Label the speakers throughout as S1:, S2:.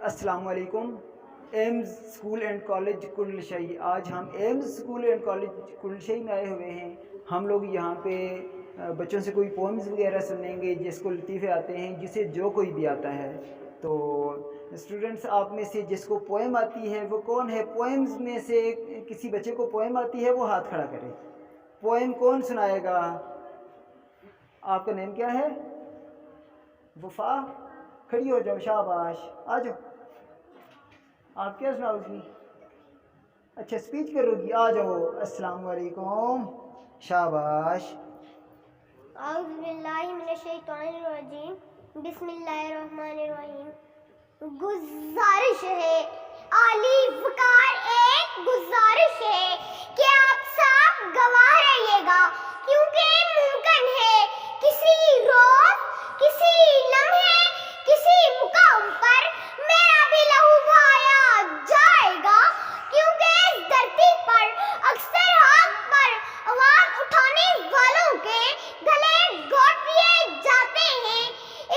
S1: السلام علیکم۔ Ms school and college کنڈل شاہی، آج ہم ایمز اسکول اینڈ کالج کنڈل شاہی میں آئے ہوئے ہیں۔ ہم لوگ یہاں پہ بچوں سے کوئی پوئمز وغیرہ سنیں گے جس کو لطیفے آتے ہیں، جسے جو کوئی بھی آتا ہے۔ تو اسٹوڈنٹس، آپ میں سے جس کو پوئم آتی ہے وہ کون ہے؟ پوئمز میں سے کسی بچے کو پوئم آتی ہے وہ ہاتھ کھڑا کرے۔ پوئم کون سنائے گا؟ آپ کا نیم کیا ہے؟ وفا، کھڑی ہو جاؤ، شاباش، آ جاؤ۔ آپ کیا سناؤ گی؟ اچھا، اسپیچ کرو گی، آ جاؤ۔ السلام علیکم، شاباش۔
S2: اعوذ باللہ من الشیطان الرجیم، بسم اللہ الرحمن الرحیم۔ گزارش ہے عالی وقار، ایک گزارش ہے کہ آپ سب گواہ رہیے گا، کیونکہ ممکن ہے کسی روز، کسی لمحے، کسی مقام پر میرا بھی لہو بہایا جائے گا، کیونکہ اس دھرتی پر اکثر حق پر آواز اٹھانے والوں کے گلے گھونٹ دیے جاتے ہیں،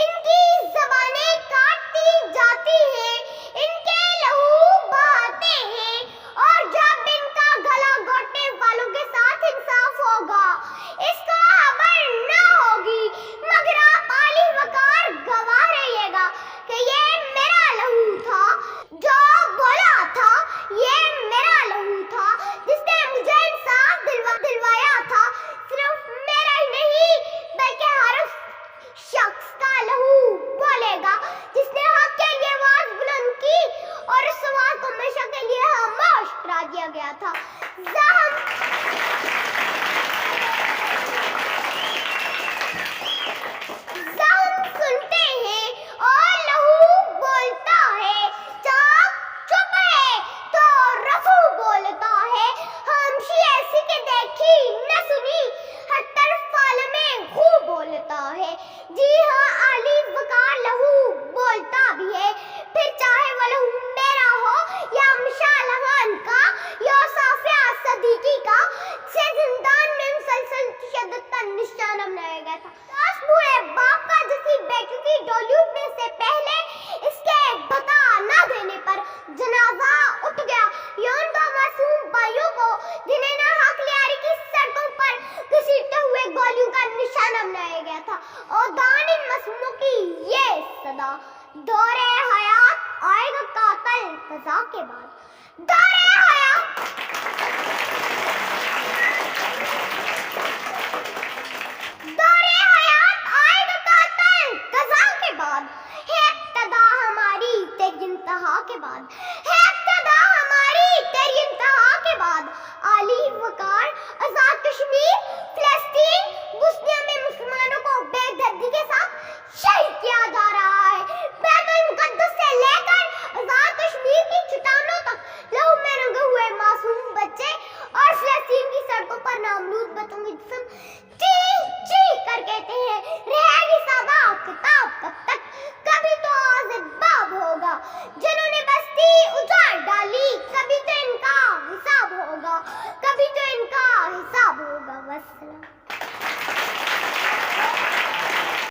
S2: ان کی زبانیں کاٹتی جاتی ہیں، ان کے لہو بہاتے ہیں، اور جب ان کا گلا گھونٹنے والوں کے ساتھ انصاف ہوگا اس کو خبر نہ ہوگی، مگر آپ عالی وقار گواہ رہیے گا کہ یہ میرا لہو تھا جو بولا تھا، یہ میرا لہو تھا جس نے مجھے انصاف دلوایا تھا۔ صرف میرا ہی نہیں بلکہ ہر اس شخص کا لہو بولے گا جس نے حق کے لیے آواز بلند کی اور اس آواز کو ہمیشہ کے لیے خاموش کرا دیا گیا تھا۔ زخم سنتے ہیں اور لہو بولتا ہے، چاک چپ ہے تو رفو بولتا ہے، خاموشی ایسی کہ دیکھی نہ سنی، ہر طرف عالم خو بولتا ہے۔ جی ہاں، عالی وقار لہو بولتا بھی ہے، پھر چاہے وہ لہو میرا ہو یا مشعل خان کا یا صافیہ صدیقی کا، سے زندان میں مسلسل تشدد کا نشانہ بنایا گیا تھا۔ کاش بوڑھے باپ کا جیسی بیٹی کی ڈولی اٹھنے سے پہلے اس کے بتا نہ دینے پر جنازہ اٹھ گیا، یا ان دو معصوم بھائیوں کو جنہیں نہ حق لیاری کی سڑکوں پر گھسیٹتے ہوئے گولیوں کا نشانہ بنایا گیا تھا۔ اور دان ان معصوموں کی یہ صدا، دور حیات آئے گا قاتل قضا کے بعد، دور حیات آئے گا قاتل قضا کے بعد، ہے ابتدا ہماری تیری انتہا کے بعد، ہے ابتدا ہماری تیری انتہا کے بعد۔ عالی وقار، آزاد کشمیر، فلسطین، بوسنیا میں مسلمانوں کو بے دردی کے ساتھ شہید کیا جا رہا ہے۔ بیت المقدس سے لے کر آزاد کشمیر کی چٹانوں تک لہو میں رنگے ہوئے معصوم بچے، اور فلسطین کی سڑکوں پر نامولود بچوں کے جسم چیخ چیخ کر کہتے ہیں، رہے گی سادہ کتاب کب تک، کبھی تو آواز باب ہوگا۔ جنہوں نے بستی اجاڑ ڈالی، کبھی تو ان کا حساب ہوگا، کبھی تو ان کا حساب ہوگا۔ والسلام۔